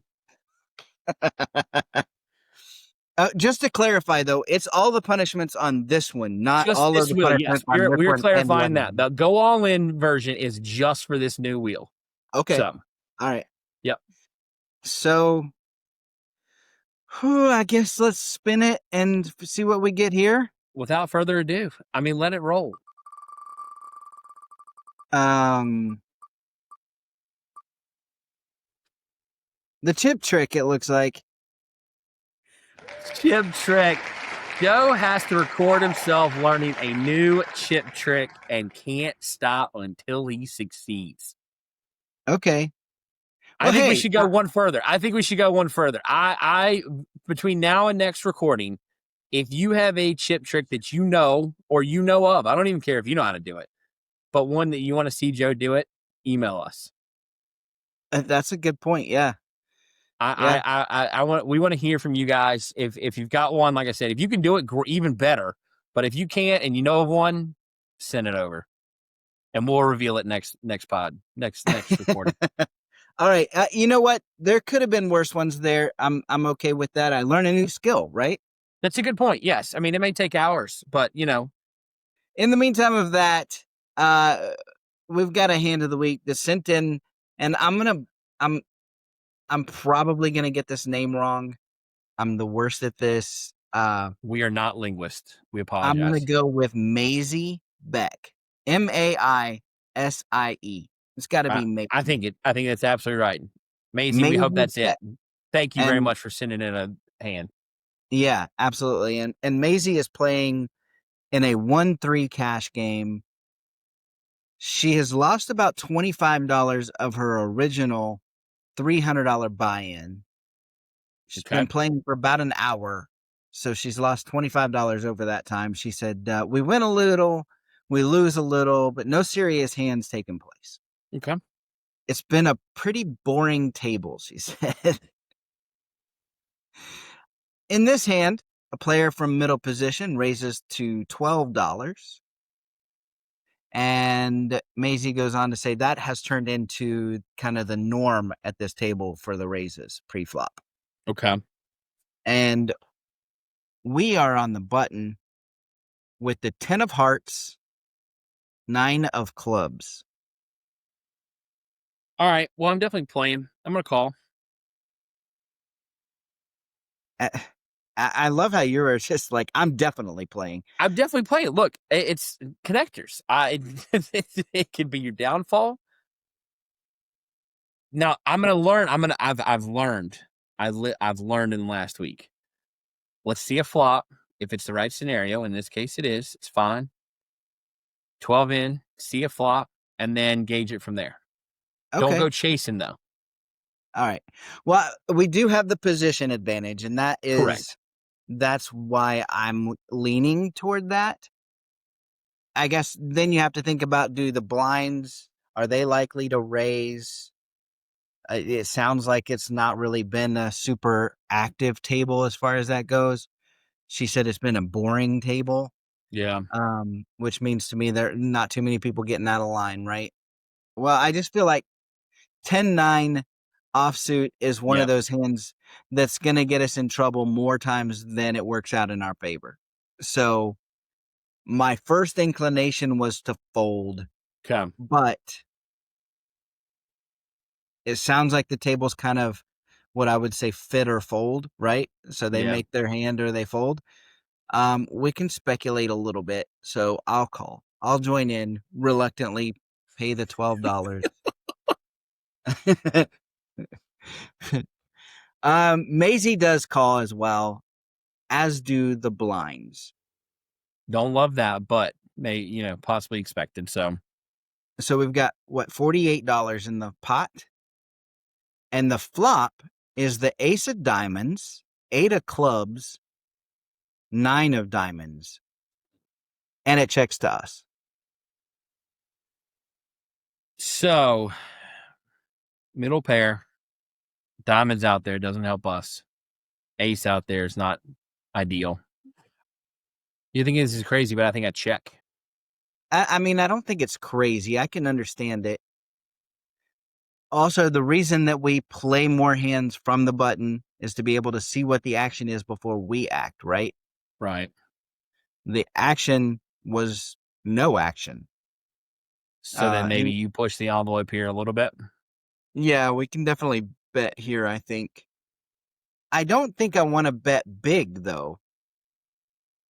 Just to clarify, though, it's all the punishments on this one, not just all of the punishments on this one. We're clarifying that. The Go All In version is just for this new wheel. Okay. So, all right. Yep. So, I guess let's spin it and see what we get here. Without further ado, I mean, let it roll. The chip trick, it looks like. Chip trick. Joe has to record himself learning a new chip trick and can't stop until he succeeds. Okay. I think we should go one further. I between now and next recording, if you have a chip trick that you know or you know of, I don't even care if you know how to do it, but one that you want to see Joe do it, email us. That's a good point. Yeah. We want to hear from you guys. If you've got one, like I said, if you can do it, even better. But if you can't and you know of one, send it over, and we'll reveal it next recording. All right. You know what? There could have been worse ones there. I'm okay with that. I learned a new skill, right? That's a good point. Yes. I mean, it may take hours, but In the meantime of that, we've got a hand of the week that's sent in, and I'm probably going to get this name wrong. I'm the worst at this. We are not linguists. We apologize. I'm going to go with Maisie Beck. Maisie. It's got to be Maisie. I think that's absolutely right. Maisie, we Maisie hope that's it. Thank you very and- much for sending in a hand. Yeah, absolutely. And Maisie is playing in a 1-3 cash game. She has lost about $25 of her original $300 buy-in. She's been playing for about an hour, so she's lost $25 over that time. She said, we win a little, we lose a little, but no serious hands taking place. Okay. It's been a pretty boring table, she said. In this hand, a player from middle position raises to $12. And Maisie goes on to say that has turned into kind of the norm at this table for the raises pre-flop. Okay. And we are on the button with the 10 of hearts, 9 of clubs. All right. Well, I'm definitely playing. I'm going to call. I love how you were just like, I'm definitely playing. I'm definitely playing. Look, it's connectors. It could be your downfall. Now I'm going to learn. I've learned. I've learned in the last week. Let's see a flop. If it's the right scenario, in this case it is, it's fine. 12 in, see a flop, and then gauge it from there. Okay. Don't go chasing though. All right. Well, we do have the position advantage, and that is correct. That's why I'm leaning toward that. I guess then you have to think about, do the blinds, are they likely to raise? It sounds like it's not really been a super active table as far as that goes. She said it's been a boring table. Yeah. Which means to me there are not too many people getting out of line, right? Well, I just feel like 10-9 offsuit is one of those hands that's going to get us in trouble more times than it works out in our favor. So my first inclination was to fold. Okay. But it sounds like the table's kind of what I would say fit or fold, right? So they make their hand or they fold. We can speculate a little bit. So I'll call. I'll join in reluctantly, pay the $12. Maisie does call as well, as do the blinds. Don't love that, but may possibly expected. So we've got $48 in the pot, and the flop is the ace of diamonds, 8 of clubs, 9 of diamonds, and it checks to us. So middle pair, diamonds out there doesn't help us. Ace out there is not ideal. You think this is crazy, but I think I check. I mean, I don't think it's crazy. I can understand it. Also, the reason that we play more hands from the button is to be able to see what the action is before we act, right? Right. The action was no action. So then maybe you push the envelope here a little bit? Yeah, we can definitely bet here, I think. I don't think I want to bet big, though.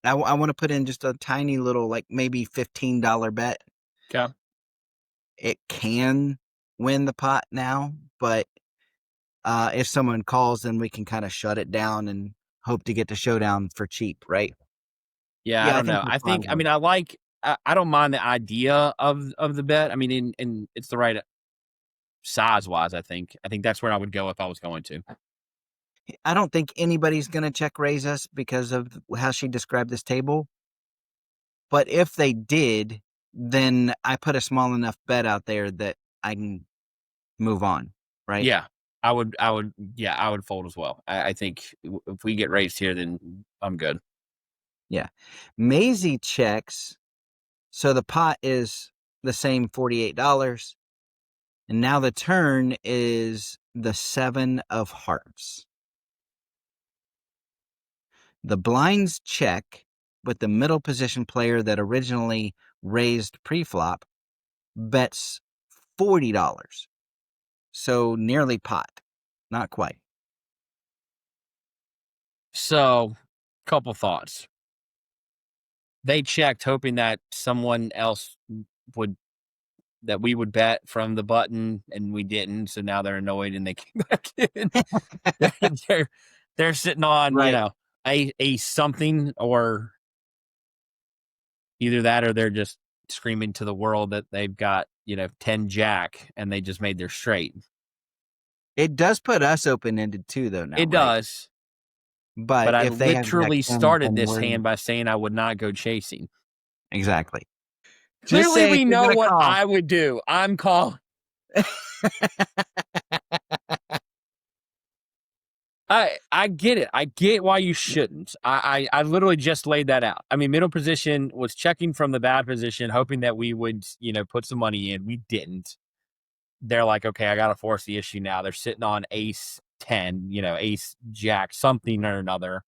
I want to put in just a tiny little, like maybe $15 bet. Okay. It can win the pot now, but if someone calls, then we can kind of shut it down and hope to get the showdown for cheap, right? Yeah, I don't know. I don't mind the idea of the bet. I mean, and it's the right size wise. I think that's where I would go if I was going to. I don't think anybody's going to check raise us because of how she described this table. But if they did, then I put a small enough bet out there that I can move on, right? Yeah, I would fold as well. I think if we get raised here, then I'm good. Yeah. Maisie checks. So the pot is the same $48. And now the turn is the 7 of hearts. The blinds check, but the middle position player that originally raised pre-flop bets $40. So nearly pot. Not quite. So, couple thoughts. They checked hoping that someone else would that we would bet from the button and we didn't. So now they're annoyed and they came back in. they're sitting on, Right. A something, or either that or they're just screaming to the world that they've got, 10 jack and they just made their straight. It does put us open-ended too, though, now, It does. But I if they have literally Jack 10, started then this we're- hand by saying I would not go chasing. Exactly. Just Clearly, say we if you're know gonna what call. I would do. I'm calling. I get it. I get why you shouldn't. I literally just laid that out. I mean, middle position was checking from the bad position, hoping that we would, put some money in. We didn't. They're like, okay, I got to force the issue now. They're sitting on ace 10, ace jack, something or another.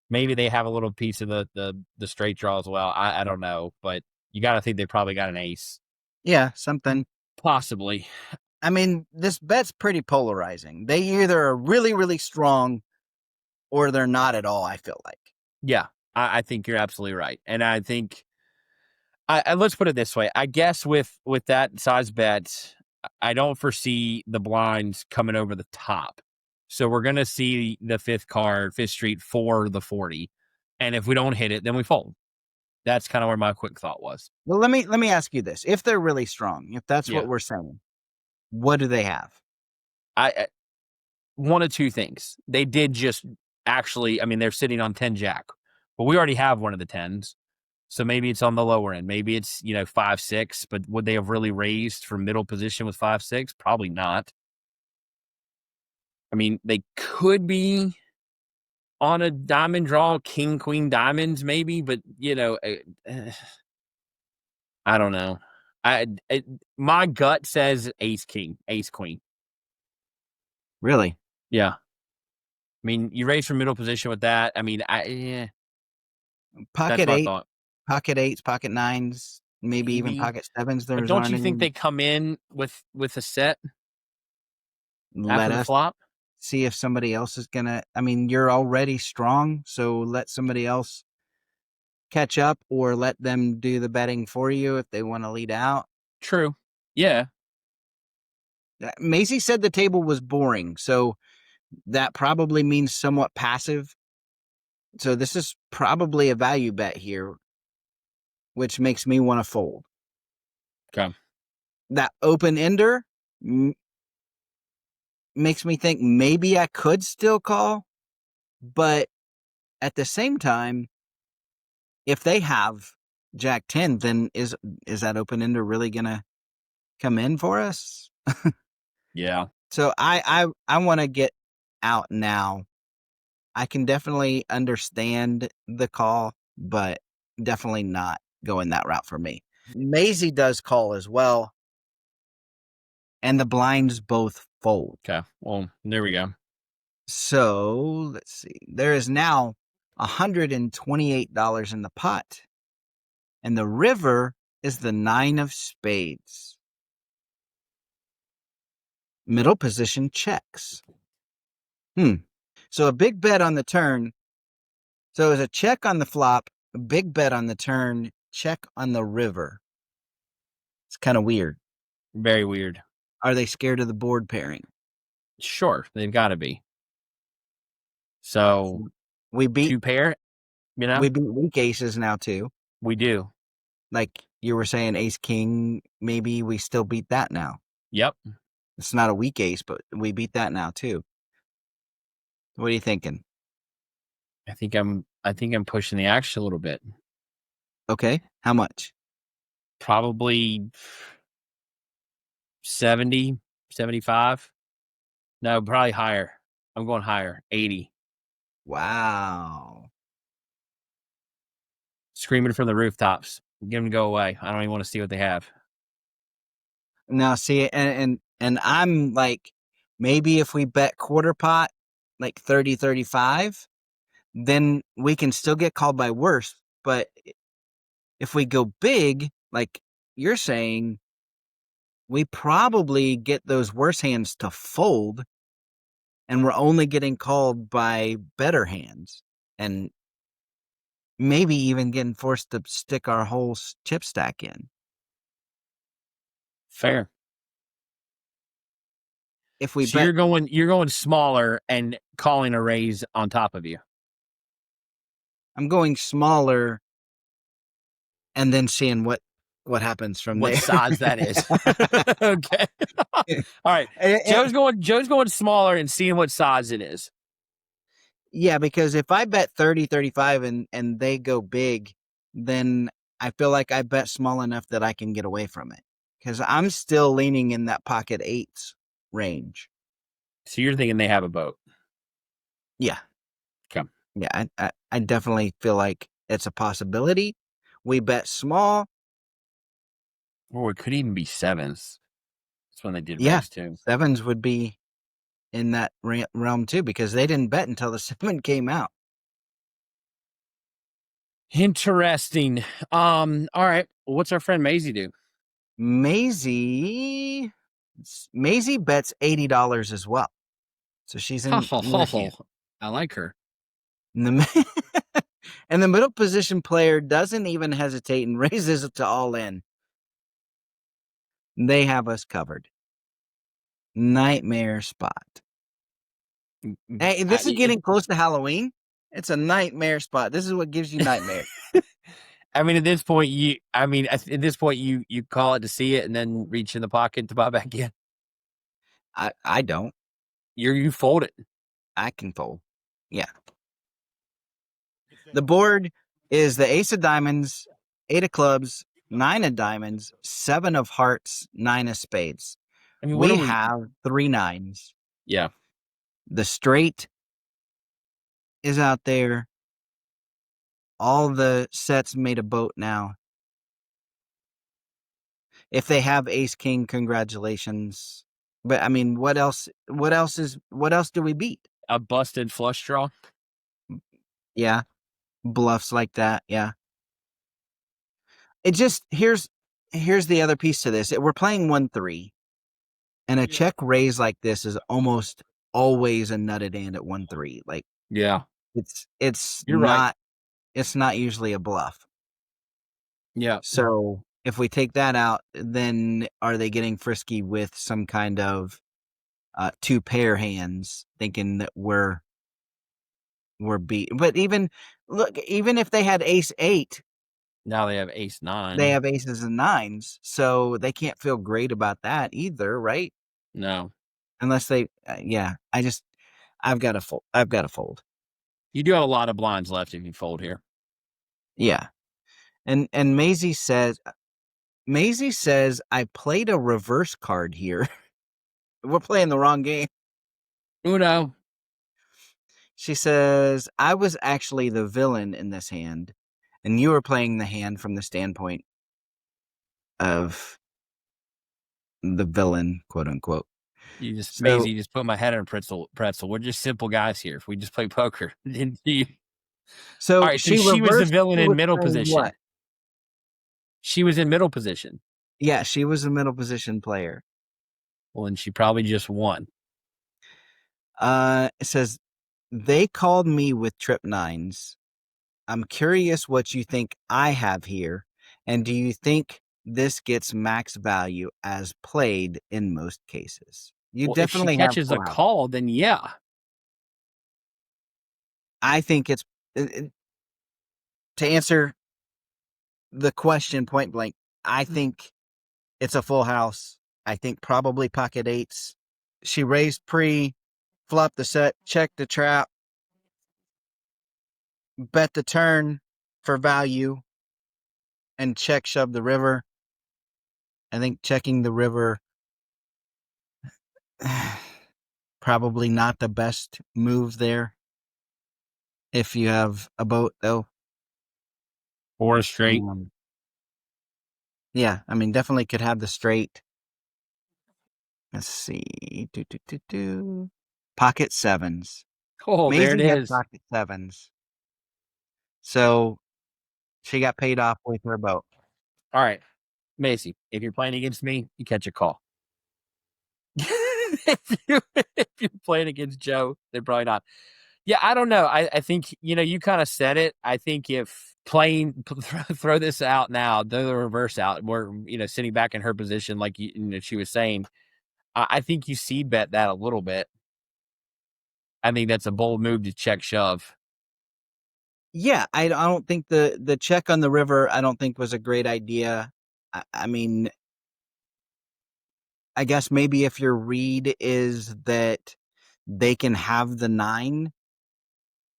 Maybe they have a little piece of the straight draw as well. I don't know, but you got to think they probably got an ace. Yeah, something. Possibly. I mean, this bet's pretty polarizing. They either are really, really strong or they're not at all, I feel like. Yeah, I think you're absolutely right. And I think, let's put it this way. I guess with that size bet, I don't foresee the blinds coming over the top. So we're going to see the fifth street for the 40. And if we don't hit it, then we fold. That's kind of where my quick thought was. Well, let me ask you this. If they're really strong, if that's what we're saying, what do they have? One of two things. They did just actually, they're sitting on 10 jack, but we already have one of the 10s. So maybe it's on the lower end. Maybe it's, 5-6, but would they have really raised for middle position with 5-6? Probably not. They could be on a diamond draw, king, queen diamonds, maybe, but, I don't know. My gut says ace, king, ace, queen. Really? Yeah. You raise from middle position with that. Pocket that's my 8, thought. pocket 8s, pocket 9s, maybe even pocket 7s. But don't you think they come in with a set after the flop? See if somebody else is going to, you're already strong, so let somebody else catch up or let them do the betting for you if they want to lead out. True. Yeah. Macy said the table was boring, so that probably means somewhat passive. So this is probably a value bet here, which makes me want to fold. Okay. That open ender makes me think maybe I could still call, but at the same time, if they have Jack 10, then is that open ender really gonna come in for us? Yeah. So I want to get out now. I can definitely understand the call, but definitely not going that route for me. Maisie does call as well, and the blinds both fold. Okay. Well, there we go. So let's see. There is now $128 in the pot, and the river is the 9 of spades. Middle position checks. So a big bet on the turn. So it's a check on the flop, a big bet on the turn, check on the river. It's kind of weird. Very weird. Are they scared of the board pairing? Sure, they've got to be. So we beat 2 pair, We beat weak aces now too. We do. Like you were saying, ace king, maybe we still beat that now. Yep. It's not a weak ace, but we beat that now too. What are you thinking? I think I'm pushing the action a little bit. Okay. How much? Probably 70, 75. No, probably higher. I'm going higher. 80. Wow. Screaming from the rooftops. Get them to go away. I don't even want to see what they have. Now, see, and I'm like, maybe if we bet quarter pot, like 30, 35, then we can still get called by worse. But if we go big, like you're saying, we probably get those worse hands to fold, and we're only getting called by better hands, and maybe even getting forced to stick our whole chip stack in. Fair. If we So bet, you're going smaller and calling a raise on top of you. I'm going smaller and then seeing what happens from What there. size that is. Okay. All right. Joe's going smaller and seeing what size it is. Yeah, because if I bet 30, 35 and they go big, then I feel like I bet small enough that I can get away from it. Because I'm still leaning in that pocket eights range. So you're thinking they have a boat. Yeah. Okay. Yeah, I definitely feel like it's a possibility. We bet small. Or it could even be sevens. That's when they did Yeah, raise too. sevens would be in that realm too, because they didn't bet until the 7 came out. Interesting. All right. What's our friend Maisie do? Maisie bets $80 as well. So she's in your hand. I like her. And the middle position player doesn't even hesitate and raises it to all in. They have us covered. Nightmare spot. Hey, this is getting close to Halloween. It's a nightmare spot. This is what gives you nightmare. I mean, at this point, you call it to see it and then reach in the pocket to buy back in. I don't. You fold it. I can fold. Yeah. The board is the ace of diamonds, 8 of clubs, 9 of diamonds, 7 of hearts, 9 of spades. I mean, we have 3 nines. Yeah. The straight is out there. All the sets made a boat now. If they have ace king, congratulations. But I mean, what else do we beat? A busted flush draw. Yeah. Bluffs like that. Yeah. It just, here's the other piece to this. We're playing 1-3, and a check raise like this is almost always a nutted hand at 1-3. Like, yeah, it's You're not, right. It's not usually a bluff. Yeah. So if we take that out, then are they getting frisky with some kind of 2 pair hands, thinking that we're beat? But even if they had ace 8, now they have ace 9. they have aces and nines, so they can't feel great about that either, right? No, Unless they, I've got to fold. you do have a lot of blinds left if you fold here. Yeah, and Maisie says I played a reverse card here. We're playing the wrong game. Uno. She says, I was actually the villain in this hand, and you were playing the hand from the standpoint of the villain, quote unquote. Maisie, just put my head in a pretzel. We're just simple guys here. If we just play poker. So all right, she was the villain in middle position. What? She was in middle position. Yeah, she was a middle position player. Well, and she probably just won. It says, they called me with trip nines. I'm curious what you think I have here, and do you think this gets max value as played in most cases? Definitely if she catches have a call, then yeah. I think it's to answer the question point blank. I think it's a full house. I think probably pocket eights. She raised pre, flopped the set, checked the trap, bet the turn for value, and check shove the river. I think checking the river probably not the best move there. If you have a boat, though, or a straight. Yeah, I mean, definitely could have the straight. Let's see, pocket sevens. Oh, Maisie there it is. pocket sevens. So she got paid off with her boat. All right, Maisie, if you're playing against me, you catch a call. If you're playing against Joe, then probably not. Yeah, I don't know. I think, you kind of said it. I think if throw this out now, throw the reverse out, we're, sitting back in her position, like she was saying, I think you seed bet that a little bit. I think that's a bold move to check shove. Yeah, I don't think the check on the river, I don't think was a great idea. I mean, I guess maybe if your read is that they can have the 9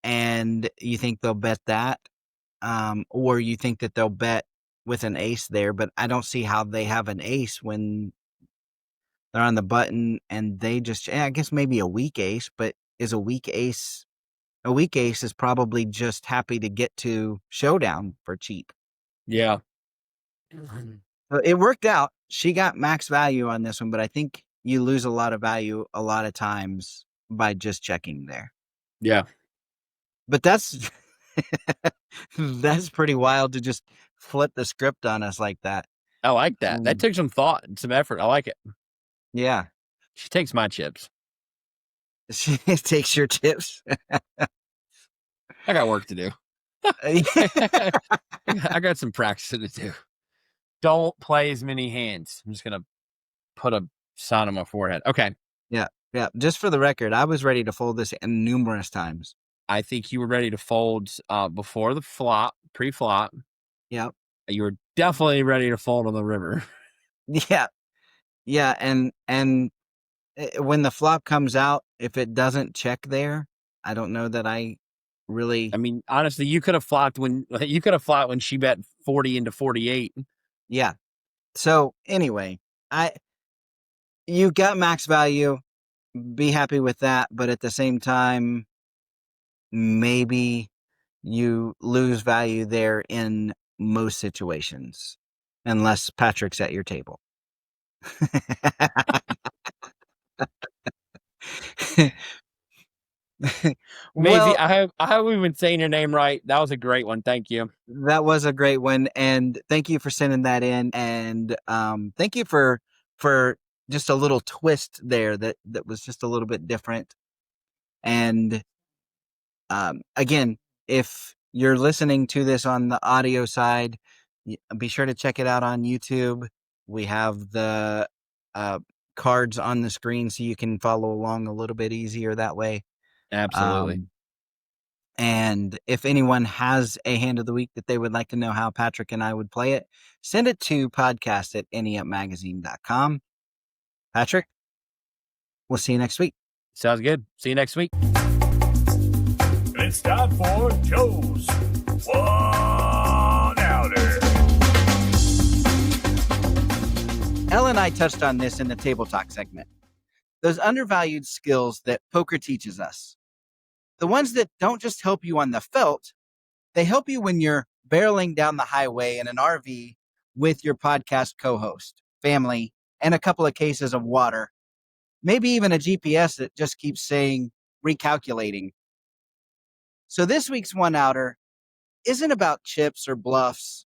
and you think they'll bet that, or you think that they'll bet with an ace there, but I don't see how they have an ace when they're on the button and they just, I guess maybe a weak ace, but is a weak ace is probably just happy to get to showdown for cheap. Yeah. So it worked out. She got max value on this one, but I think you lose a lot of value a lot of times by just checking there. Yeah. But that's that's pretty wild to just flip the script on us like that. I like that. That took some thought and some effort. I like it. Yeah. She takes my chips. She takes your chips. I got work to do. I got some practicing to do. Don't play as many hands. I'm just going to put a sign on my forehead. Okay. Yeah. Yeah. Just for the record, I was ready to fold this numerous times. I think you were ready to fold before the flop, pre-flop. Yep. You were definitely ready to fold on the river. Yeah. Yeah. And when the flop comes out, if it doesn't check there, I don't know that I really. I mean, honestly, you could have flopped when she bet 40 into 48. Yeah. So anyway, you got max value. Be happy with that, but at the same time, maybe you lose value there in most situations, unless Patrick's at your table. Maisie, I hope we've been saying your name right. That was a great one. Thank you. That was a great one, and thank you for sending that in, and thank you for just a little twist there that was just a little bit different. And again, if you're listening to this on the audio side, be sure to check it out on YouTube. We have the cards on the screen so you can follow along a little bit easier that way. Absolutely. And if anyone has a hand of the week that they would like to know how Patrick and I would play it, send it to podcast@anteupmagazine.com. Patrick, we'll see you next week. Sounds good. See you next week. It's time for Joe's One Outer. Elle and I touched on this in the Table Talk segment. Those undervalued skills that poker teaches us. The ones that don't just help you on the felt, they help you when you're barreling down the highway in an RV with your podcast co-host, family, and a couple of cases of water. Maybe even a GPS that just keeps saying recalculating. So this week's One Outer isn't about chips or bluffs.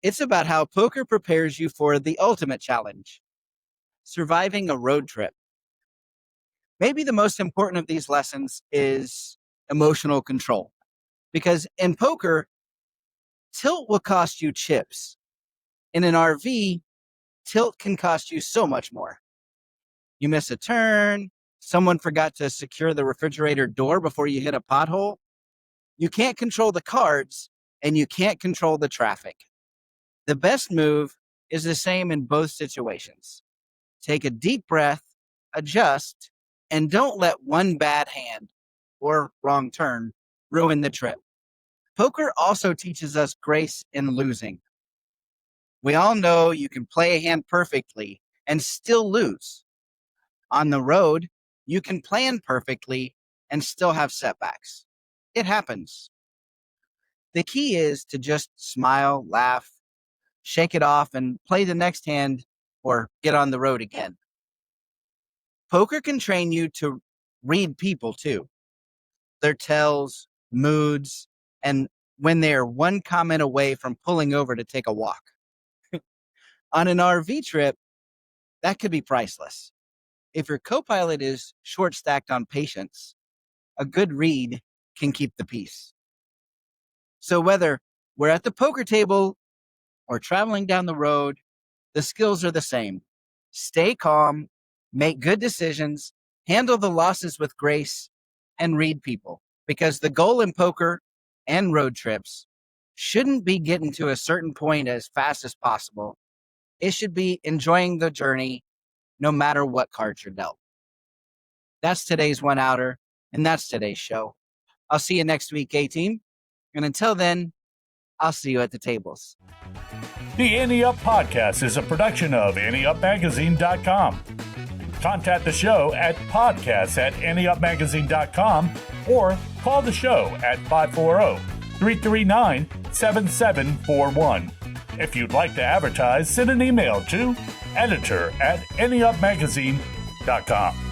It's about how poker prepares you for the ultimate challenge, surviving a road trip. Maybe the most important of these lessons is emotional control. Because in poker, tilt will cost you chips. In an RV, tilt can cost you so much more. You miss a turn, someone forgot to secure the refrigerator door before you hit a pothole. You can't control the cards, and you can't control the traffic. The best move is the same in both situations. Take a deep breath, adjust, and don't let one bad hand or wrong turn ruin the trip. Poker also teaches us grace in losing. We all know you can play a hand perfectly and still lose. On the road, you can plan perfectly and still have setbacks. It happens. The key is to just smile, laugh, shake it off, and play the next hand or get on the road again. Poker can train you to read people too. Their tells, moods, and when they are one comment away from pulling over to take a walk. On an RV trip, that could be priceless. If your co-pilot is short-stacked on patience, a good read can keep the peace. So whether we're at the poker table or traveling down the road, the skills are the same. Stay calm, make good decisions, handle the losses with grace, and read people. Because the goal in poker and road trips shouldn't be getting to a certain point as fast as possible. It should be enjoying the journey no matter what cards you're dealt. That's today's One Outer, and that's today's show. I'll see you next week, A-Team. And until then, I'll see you at the tables. The Ante Up Podcast is a production of AnteUpMagazine.com. Contact the show at podcast@AnteUpMagazine.com or call the show at 540-339-7741. If you'd like to advertise, send an email to editor@AnteUpMagazine.com.